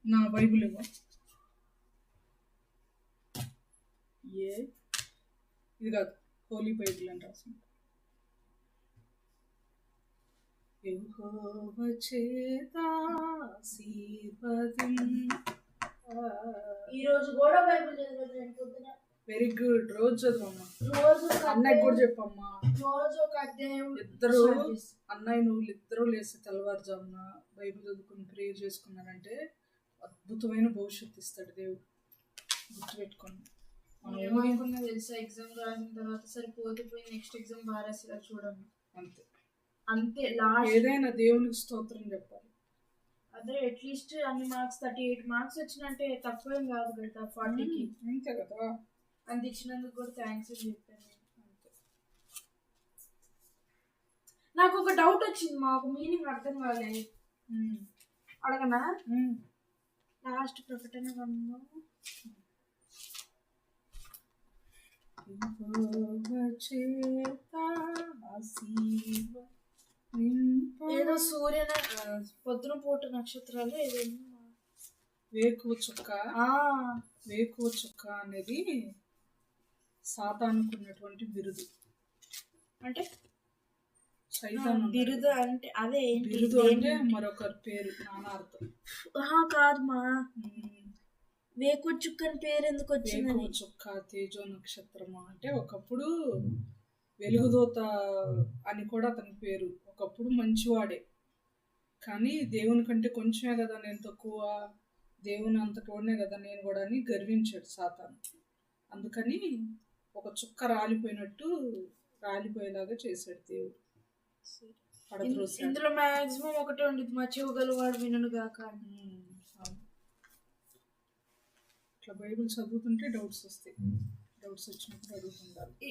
నా బైబిల్ ఇవ్వ. ఇది కాదు, హోలీ బైబిల్ అని రాసింది. యెహోవా చేత ఈరోజు కూడా బైబిల్ చదివాను. Very good. రోజు చదవమ్మా. రోజు అన్నయ్య కూడా చెప్పమ్మా. రోజు ఒక అధ్యాయం. ఇద్దరు అన్నయ్య నువ్వు ఇద్దరు లేసి తెల్లవారుజామున బైబిల్ చదువుకుని ప్రేయర్ చేసుకున్నారంటే అద్భుతమైన భవిష్యత్తు ఇస్తాడు దేవుడు. గుర్తుపెట్టుకోండి. ఏమనుకున్నా తెలుసా, ఎగ్జామ్ రాసిన తర్వాత సరిపోతే పోయి నెక్స్ట్ ఎగ్జామ్ బాగా రాసిరా చూడండి. అంతే అంతే. ఏదైనా దేవునికి స్తోత్రం చెప్పాలి. అదే అట్లీస్ట్ అన్ని మార్క్స్ 38 మార్క్స్ వచ్చినంటే తక్కువేం కాదు కదా 40కి. అంతే కదా. అంత ఇచ్చినందుకు కూడా థ్యాంక్స్ అని చెప్పాను. అంతే. నాకు ఒక డౌట్ వచ్చింది, మాకు మీనింగ్ అర్థం కాలేదు. అడగనా? లాస్ట్ ప్రకటన గ్రంథం ఏదో సూర్య పొద్దున పూట నక్షత్రాలు ఏదో వేకువ చుక్క. వేకువ చుక్క అనేది సాతానుకున్నటువంటి బిరుదు. అంటే బిరుదు అంటే అదే బిరుదు అంటే మరొకరి పేరు, నానార్థం. కాదు మా, వేకువ చుక్క అని పేరు ఎందుకు వచ్చింది? వేకువ చుక్క, తేజో నక్షత్రము అంటే ఒకప్పుడు వెలుగుదోత అని కూడా అతని పేరు. ఒకప్పుడు మంచివాడే, కానీ దేవుని కంటే కొంచెమే కదా నేను తక్కువ, దేవుని అంతటోనే కదా నేను కూడా అని గర్వించాడు సాతాను. అందుకని ఒక చుక్క రాలిపోయినట్టు రాలిపోయేలాగా చేశాడు దేవుడు. ఇందులో మాక్సిమం ఒకటే ఉండేది, మా చెవుగలవాడు వినను గాక. ఇట్లా బైబిల్ చదువుతుంటే డౌట్స్ వస్తాయి. డౌట్స్ వచ్చినప్పుడు అడుగుతుండాలి.